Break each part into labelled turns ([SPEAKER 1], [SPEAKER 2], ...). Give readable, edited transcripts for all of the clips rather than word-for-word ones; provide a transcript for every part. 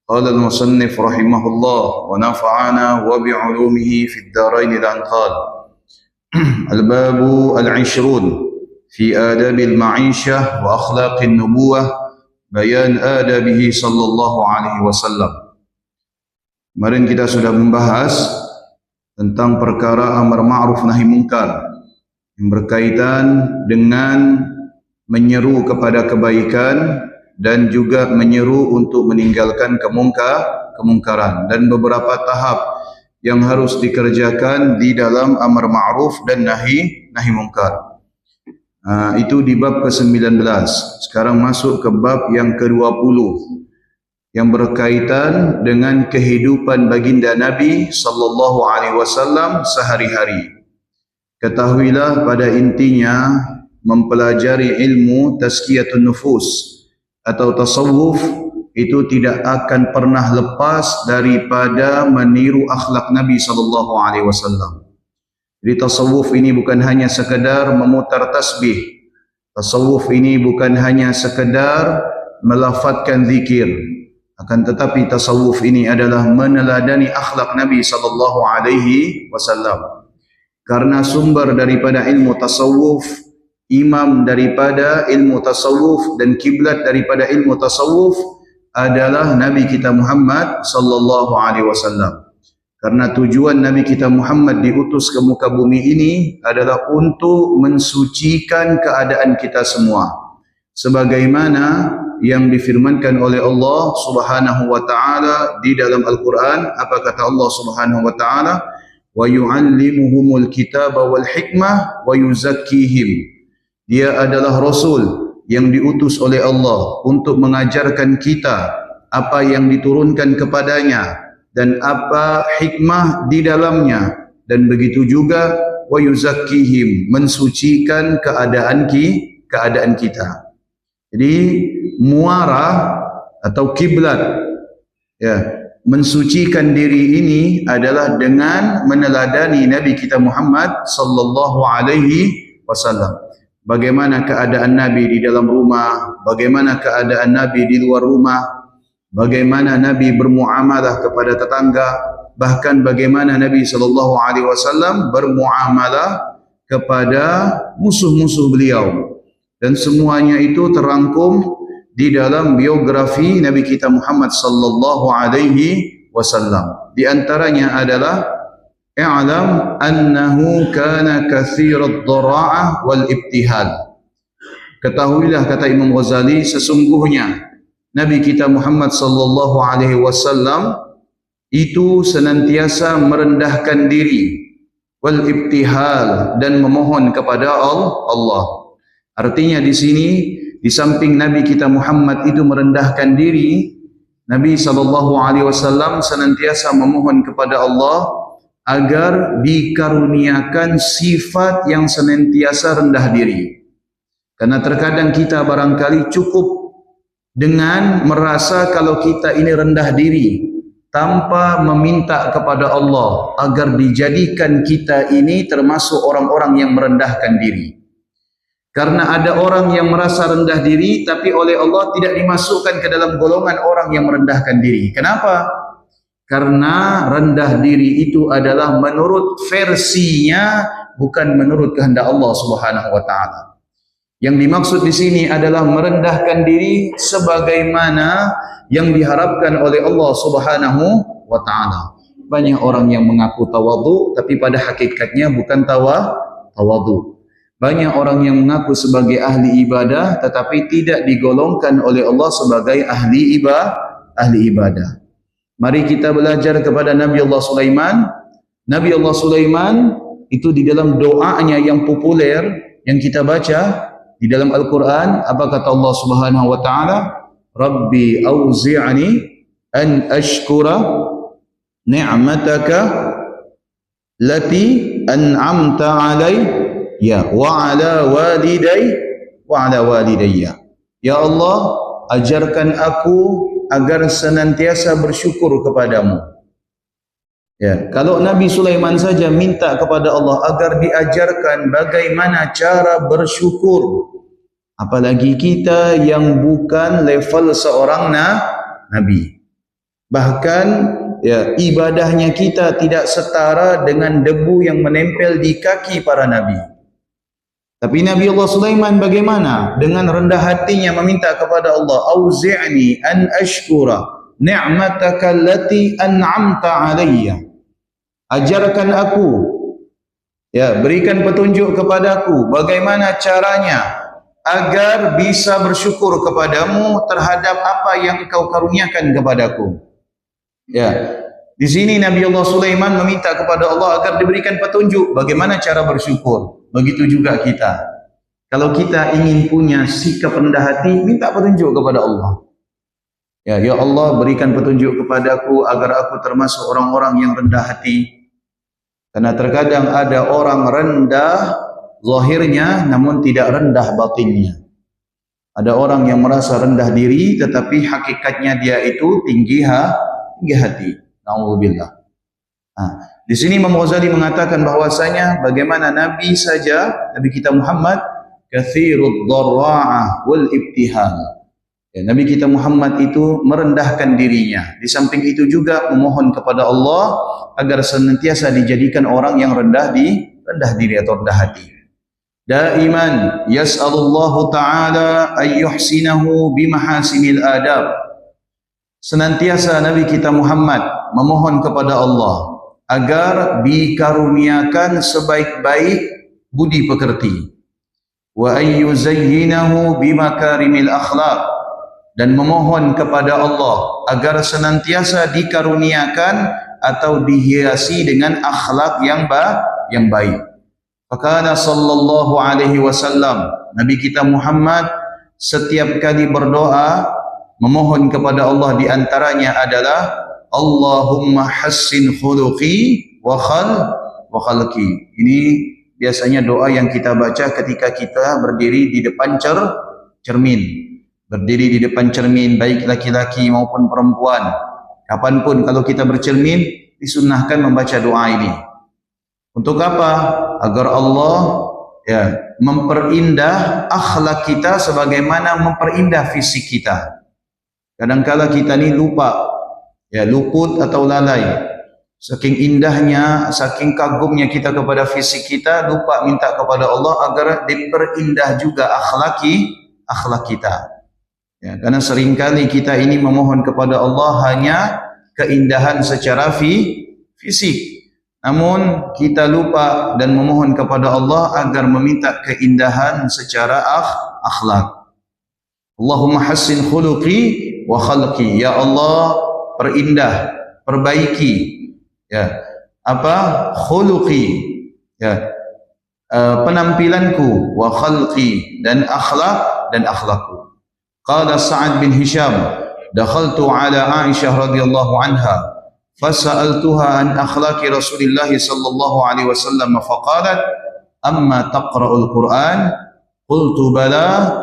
[SPEAKER 1] قال المصنف رحمه الله ونفعنا وبعلومه في الدارين الآن قال الباب العشرون في آداب المعيشة وأخلاق النبوة بيان آدابه صلى الله عليه وسلم. Kemarin kita sudah membahas tentang perkara amar ma'ruf nahi munkar yang berkaitan dengan menyeru kepada kebaikan dan juga menyeru untuk meninggalkan kemungkaran dan beberapa tahap yang harus dikerjakan di dalam amar ma'ruf dan nahi munkar. Itu di bab ke-19. Sekarang masuk ke bab yang ke-20 yang berkaitan dengan kehidupan baginda Nabi sallallahu alaihi wasallam sehari-hari. Ketahuilah pada intinya mempelajari ilmu tazkiyatun nufus atau tasawuf itu tidak akan pernah lepas daripada meniru akhlak Nabi sallallahu alaihi wasallam. Jadi tasawuf ini bukan hanya sekadar memutar tasbih. Tasawuf ini bukan hanya sekadar melafazkan zikir. Akan tetapi tasawuf ini adalah meneladani akhlak Nabi sallallahu alaihi wasallam. Karena sumber daripada ilmu tasawuf, imam daripada ilmu tasawuf dan kiblat daripada ilmu tasawuf adalah Nabi kita Muhammad sallallahu alaihi wasallam. Karena tujuan Nabi kita Muhammad diutus ke muka bumi ini adalah untuk mensucikan keadaan kita semua. Sebagaimana yang difirmankan oleh Allah Subhanahu wa taala di dalam Al-Qur'an, apa kata Allah Subhanahu wa taala? Wa yu'allimuhumul kitaba wal hikmah wa yuzakkihim. Dia adalah rasul yang diutus oleh Allah untuk mengajarkan kita apa yang diturunkan kepadanya dan apa hikmah di dalamnya, dan begitu juga wa yuzakkihim, mensucikan keadaan kita. Jadi muarah atau kiblat mensucikan diri ini adalah dengan meneladani Nabi kita Muhammad sallallahu alaihi wasallam. Bagaimana keadaan Nabi di dalam rumah, bagaimana keadaan Nabi di luar rumah, bagaimana Nabi bermuamalah kepada tetangga, bahkan bagaimana Nabi sallallahu alaihi wasallam bermuamalah kepada musuh-musuh beliau. Dan semuanya itu terangkum di dalam biografi Nabi kita Muhammad sallallahu alaihi wasallam. Di antaranya adalah i'lam annahu kana katsirat dhara'ah wal ibtihal. Ketahuilah, kata Imam Ghazali, sesungguhnya Nabi kita Muhammad sallallahu alaihi wasallam itu senantiasa merendahkan diri, wal ibtihal, dan memohon kepada Allah. Artinya di sini, di samping Nabi kita Muhammad itu merendahkan diri, Nabi sallallahu alaihi wasallam senantiasa memohon kepada Allah agar dikaruniakan sifat yang senantiasa rendah diri. Karena terkadang kita barangkali cukup dengan merasa kalau kita ini rendah diri tanpa meminta kepada Allah agar dijadikan kita ini termasuk orang-orang yang merendahkan diri. Karena ada orang yang merasa rendah diri tapi oleh Allah tidak dimasukkan ke dalam golongan orang yang merendahkan diri. Kenapa? Karena rendah diri itu adalah menurut versinya, bukan menurut kehendak Allah Subhanahu wa taala. Yang dimaksud di sini adalah merendahkan diri sebagaimana yang diharapkan oleh Allah Subhanahu wa taala. Banyak orang yang mengaku tawadhu tapi pada hakikatnya bukan tawadhu. Banyak orang yang mengaku sebagai ahli ibadah tetapi tidak digolongkan oleh Allah sebagai ahli ibadah. Mari kita belajar kepada Nabi Allah Sulaiman. Nabi Allah Sulaiman itu di dalam doanya yang populer yang kita baca di dalam Al-Quran, apa kata Allah Subhanahu wa taala? Rabbi auzi'ni an ashkura ni'mataka lati an'amta alayya wa ala walidayya. Ya Allah, ajarkan aku agar senantiasa bersyukur kepadamu. Ya, kalau Nabi Sulaiman saja minta kepada Allah agar diajarkan bagaimana cara bersyukur, apalagi kita yang bukan level seorang nabi. Bahkan ya, ibadahnya kita tidak setara dengan debu yang menempel di kaki para nabi. Tapi Nabi Allah Sulaiman bagaimana? Dengan rendah hatinya meminta kepada Allah, auzi'ni an ashkura ni'mataka allati an'amta alayya. Ajarkan aku, ya, berikan petunjuk kepadaku bagaimana caranya agar bisa bersyukur kepadamu terhadap apa yang engkau karuniakan kepadaku. Ya, di sini Nabi Allah Sulaiman meminta kepada Allah agar diberikan petunjuk bagaimana cara bersyukur. Begitu juga kita. Kalau kita ingin punya sikap rendah hati, minta petunjuk kepada Allah. Ya Allah, berikan petunjuk kepadaku agar aku termasuk orang-orang yang rendah hati. Karena terkadang ada orang rendah zahirnya namun tidak rendah batinnya. Ada orang yang merasa rendah diri tetapi hakikatnya dia itu tinggi hati. Nauzubillah. Di sini Imam Ghazali mengatakan bahwasanya bagaimana Nabi saja, Nabi kita Muhammad, katsirud dharra'ah wal ibtihal. Ya, Nabi kita Muhammad itu merendahkan dirinya. Di samping itu juga memohon kepada Allah agar senantiasa dijadikan orang yang rendah diri atau rendah hati. Daiman yas'alullahu ta'ala ayyuhsinahu bimahasinil adab. Senantiasa Nabi kita Muhammad memohon kepada Allah agar dikaruniakan sebaik-baik budi pekerti. Wa ayyuzayyinahu bimakarimil akhlaq, dan memohon kepada Allah agar senantiasa dikaruniakan atau dihiasi dengan akhlak yang baik. Fakana sallallahu alaihi wasallam, Nabi kita Muhammad setiap kali berdoa memohon kepada Allah, di antaranya adalah Allahumma hassin khuluqi wa khalqi. Ini biasanya doa yang kita baca ketika kita berdiri di depan cermin. Berdiri di depan cermin, baik laki-laki maupun perempuan. Kapanpun kalau kita bercermin, disunnahkan membaca doa ini. Untuk apa? Agar Allah memperindah akhlak kita sebagaimana memperindah fisik kita. Kadangkala kita ni lupa, luput atau lalai. Saking indahnya, saking kagumnya kita kepada fisik kita, lupa minta kepada Allah agar diperindah juga akhlak kita. Ya, karena seringkali kita ini memohon kepada Allah hanya keindahan secara fisik. Namun kita lupa dan memohon kepada Allah agar meminta keindahan secara akhlak. Allahumma hassin khuluqi wa khalqi. Ya Allah, perindah, perbaiki khuluqi, penampilanku, wa khalqi, dan akhlakku. Qala Sa'ad bin Hisham, dakhaltu ala Aisyah radhiyallahu anha fasa'altuha an akhlaqi Rasulillah sallallahu alaihi wasallam faqalat amma taqra'ul Qur'an qultu bala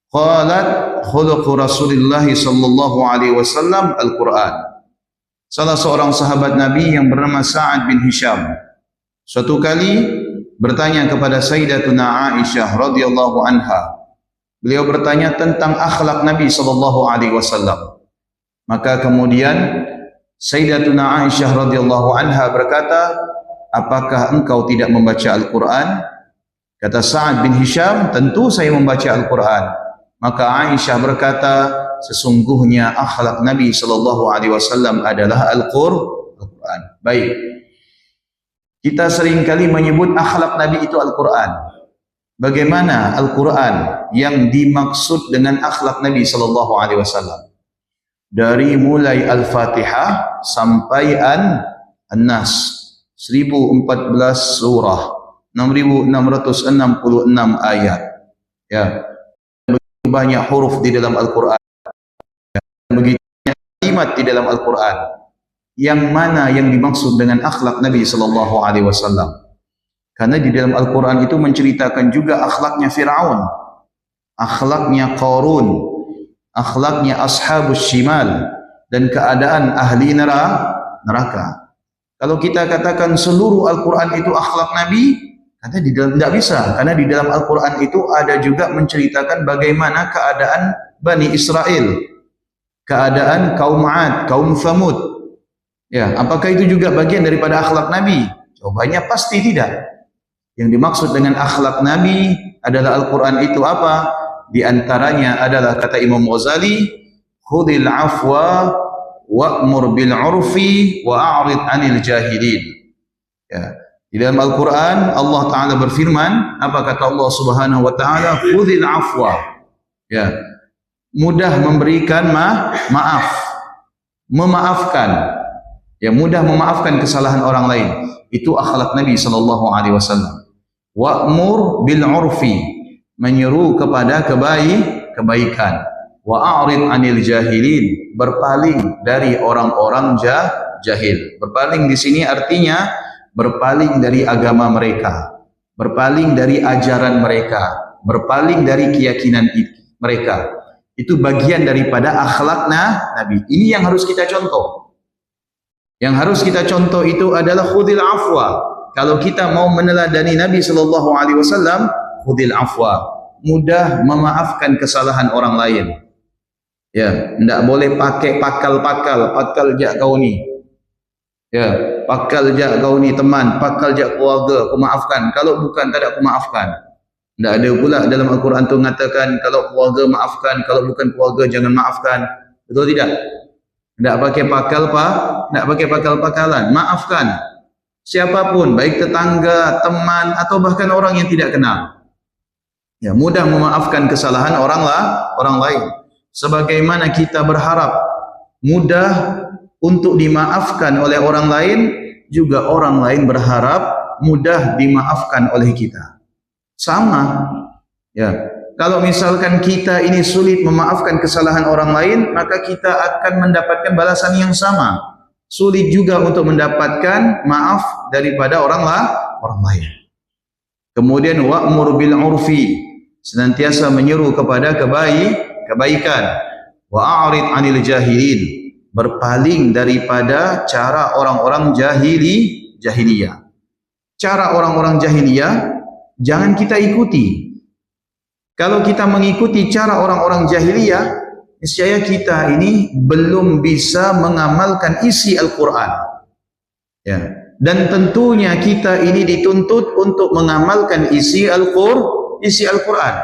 [SPEAKER 1] qalat khuluqu Rasulillah sallallahu alaihi wasallam al-Qur'an. Salah seorang sahabat Nabi yang bernama Sa'ad bin Hisham suatu kali bertanya kepada Sayyidatuna Aisyah radhiyallahu anha. Beliau bertanya tentang akhlak Nabi sallallahu alaihi wasallam. Maka kemudian Sayyidatuna Aisyah radhiyallahu anha berkata, "Apakah engkau tidak membaca Al-Qur'an?" Kata Sa'ad bin Hisham, "Tentu saya membaca Al-Qur'an." Maka Aisyah berkata, "Sesungguhnya akhlak Nabi sallallahu alaihi wasallam adalah Al-Qur'an." Baik. Kita seringkali menyebut akhlak Nabi itu Al-Qur'an. Bagaimana Al-Quran yang dimaksud dengan akhlak Nabi sallallahu alaihi wasallam? Dari mulai Al-Fatihah sampai An-Nas, 1014 surah, 6666 ayat. Ya. Begitu banyak huruf di dalam Al-Quran. Begitu banyak kalimat di dalam Al-Quran. Yang mana yang dimaksud dengan akhlak Nabi sallallahu alaihi wasallam? Karena di dalam Al-Quran itu menceritakan juga akhlaknya Fir'aun, akhlaknya Qarun, akhlaknya Ashabus Shimal, dan keadaan ahli neraka. Kalau kita katakan seluruh Al-Quran itu akhlak Nabi, kata di dalam tidak bisa, karena di dalam Al-Quran itu ada juga menceritakan bagaimana keadaan Bani Israel. keadaan kaum 'Ad, kaum Thamud. Ya, apakah itu juga bagian daripada akhlak Nabi? Jawabannya pasti tidak. Yang dimaksud dengan akhlak Nabi adalah Al-Quran itu apa? Di antaranya adalah kata Imam Ghazali, khudil afwa wa'mur bil urfi wa'arid anil jahilin. Ya. Di dalam Al-Quran Allah Ta'ala berfirman, apa kata Allah Subhanahu Wa Ta'ala? Khudil afwa. Ya. Mudah memberikan maaf, memaafkan. Ya, mudah memaafkan kesalahan orang lain. Itu akhlak Nabi sallallahu alaihi wasallam. Wa'mur bil urfi, menyeru kepada kebaikan. Wa'arid anil jahilin, berpaling dari orang-orang jahil. Berpaling di sini artinya berpaling dari agama mereka, berpaling dari ajaran mereka, berpaling dari keyakinan mereka. Itu bagian daripada akhlak Nabi. Ini yang harus kita contoh. Yang harus kita contoh itu adalah khudil afwa. Kalau kita mau meneladani Nabi sallallahu alaihi wasallam, khudil afwa, mudah memaafkan kesalahan orang lain. Ya, tidak boleh pakai pakal jak kau ni. Ya, pakal jak kau ni teman, pakal jak keluarga, aku maafkan. Kalau bukan tak ada aku maafkan. Tidak ada pula dalam Al-Quran tu mengatakan kalau keluarga maafkan, kalau bukan keluarga jangan maafkan. Betul tidak? Tidak pakai pakal tidak pakai pakal-pakalan, maafkan. Siapapun, baik tetangga, teman, atau bahkan orang yang tidak kenal. Ya, mudah memaafkan kesalahan orang lain. Sebagaimana kita berharap mudah untuk dimaafkan oleh orang lain, juga orang lain berharap mudah dimaafkan oleh kita. Sama. Ya. Kalau misalkan kita ini sulit memaafkan kesalahan orang lain, maka kita akan mendapatkan balasan yang sama. Sulit juga untuk mendapatkan maaf daripada orang lain. Kemudian wa'mur bil urfi, senantiasa menyeru kepada kebaikan. Wa'arid anil jahilin, berpaling daripada cara orang-orang jahiliyah. Cara orang-orang jahiliyah jangan kita ikuti. Kalau kita mengikuti cara orang-orang jahiliyah, niscaya kita ini belum bisa mengamalkan isi Al-Quran. Ya. Dan tentunya kita ini dituntut untuk mengamalkan isi Al-Quran.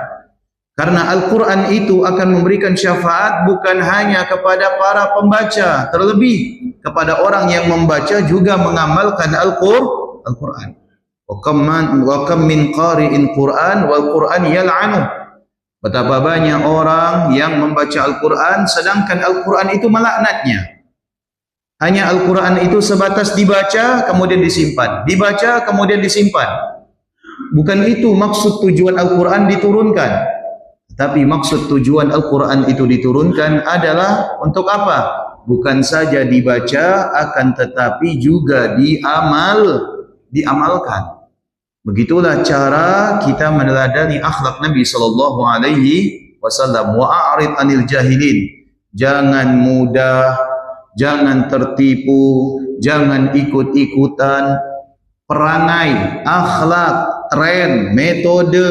[SPEAKER 1] Karena Al-Quran itu akan memberikan syafaat bukan hanya kepada para pembaca, terlebih kepada orang yang membaca juga mengamalkan Al-Quran. Wa kam min qari'in Quran wal Quran yal'anu. Betapa banyak orang yang membaca Al-Quran sedangkan Al-Quran itu melaknatnya. Hanya Al-Quran itu sebatas dibaca kemudian disimpan, dibaca kemudian disimpan. Bukan itu maksud tujuan Al-Quran diturunkan. Tapi maksud tujuan Al-Quran itu diturunkan adalah untuk apa? Bukan saja dibaca akan tetapi juga diamalkan. Begitulah cara kita meneladani akhlak Nabi sallallahu alaihi wasallam. Wa'arid anil jahilin. Jangan mudah, jangan tertipu, jangan ikut-ikutan perangai, akhlak, tren, metode,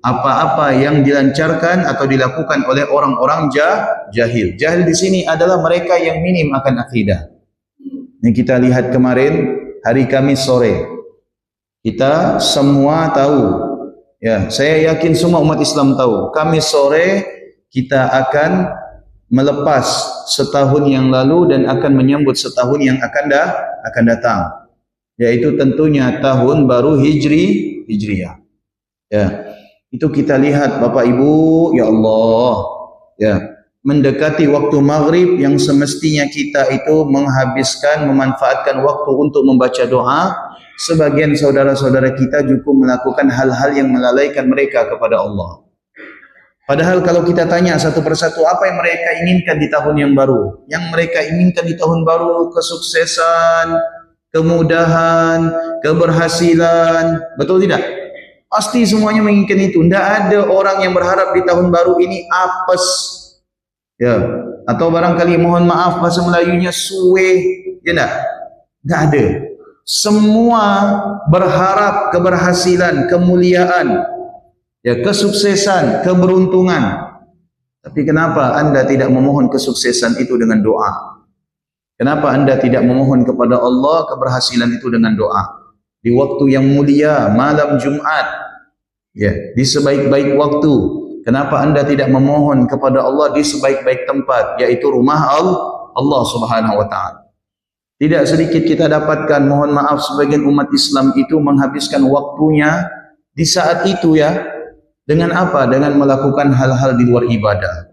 [SPEAKER 1] apa-apa yang dilancarkan atau dilakukan oleh orang-orang jahil. Jahil di sini adalah mereka yang minim akan akidah. Ini kita lihat kemarin hari Kamis sore. Kita semua tahu, ya, saya yakin semua umat Islam tahu, Kamis sore kita akan melepas setahun yang lalu dan akan menyambut setahun yang akan datang, yaitu tentunya tahun baru Hijriyah. Ya, itu kita lihat Bapak Ibu, ya Allah, ya, mendekati waktu maghrib yang semestinya kita itu memanfaatkan waktu untuk membaca doa. Sebagian saudara-saudara kita juga melakukan hal-hal yang melalaikan mereka kepada Allah. Padahal kalau kita tanya satu persatu apa yang mereka inginkan di tahun yang baru, yang mereka inginkan di tahun baru kesuksesan, kemudahan, keberhasilan, betul tidak? Pasti semuanya menginginkan itu. Tidak ada orang yang berharap di tahun baru ini apes, ya, atau barangkali mohon maaf bahasa Melayunya suwe, ya tidak? Tidak ada. Semua berharap keberhasilan, kemuliaan, ya, kesuksesan, keberuntungan. Tapi kenapa anda tidak memohon kesuksesan itu dengan doa? Kenapa anda tidak memohon kepada Allah keberhasilan itu dengan doa? Di waktu yang mulia, malam Jumat, ya, di sebaik-baik waktu, kenapa anda tidak memohon kepada Allah di sebaik-baik tempat, yaitu rumah Allah Subhanahu wa taala? Tidak sedikit kita dapatkan, mohon maaf, sebagian umat Islam itu menghabiskan waktunya di saat itu, ya, dengan apa? Dengan melakukan hal-hal di luar ibadah.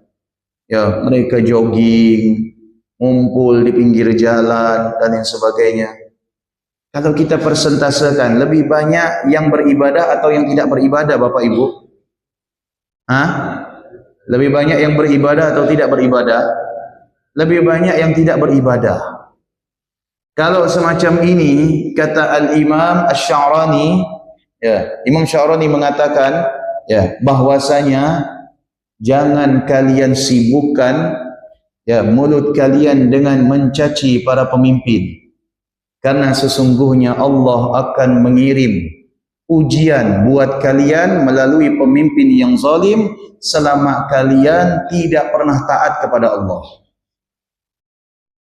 [SPEAKER 1] Ya, mereka jogging, ngumpul di pinggir jalan dan lain sebagainya. Kalau kita persentasekan, lebih banyak yang beribadah atau yang tidak beribadah, Bapak Ibu? Hah? Lebih banyak yang beribadah atau tidak beribadah? Lebih banyak yang tidak beribadah. Kalau semacam ini, kata Al-Imam Asy-Sya'rani, ya, Imam Sya'rani mengatakan, ya, bahwasanya jangan kalian sibukkan, ya, mulut kalian dengan mencaci para pemimpin, karena sesungguhnya Allah akan mengirim ujian buat kalian melalui pemimpin yang zalim selama kalian tidak pernah taat kepada Allah.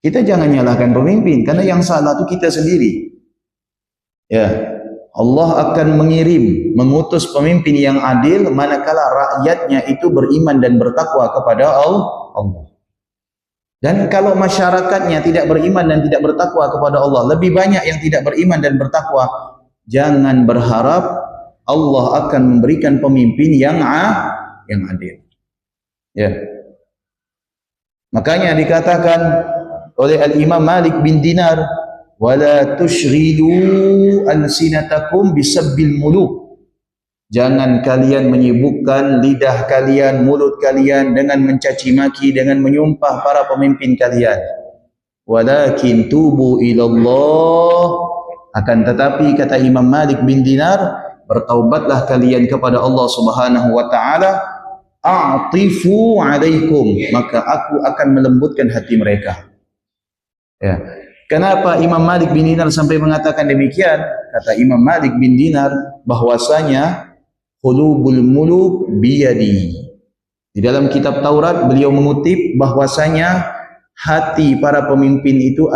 [SPEAKER 1] Kita jangan nyalahkan pemimpin, karena yang salah itu kita sendiri. Ya, Allah akan mengutus pemimpin yang adil manakala rakyatnya itu beriman dan bertakwa kepada Allah. Dan kalau masyarakatnya tidak beriman dan tidak bertakwa kepada Allah, lebih banyak yang tidak beriman dan bertakwa, jangan berharap Allah akan memberikan pemimpin yang adil. Ya. Makanya dikatakan oleh Al-Imam Malik bin Dinar, wala tushghilu alsinatakum bisabbil muluk. Jangan kalian menyibukkan lidah kalian, mulut kalian dengan mencaci maki, dengan menyumpah para pemimpin kalian. Walakin tubu ilallah, akan tetapi kata Imam Malik bin Dinar, bertaubatlah kalian kepada Allah Subhanahu wa taala, a'tifu alaikum, maka aku akan melembutkan hati mereka. Ya. Kenapa Imam Malik bin Dinar sampai mengatakan demikian? Kata Imam Malik bin Dinar bahwasanya qulubul muluk biyadi. Di dalam kitab Taurat beliau mengutip bahwasanya hati para pemimpin itu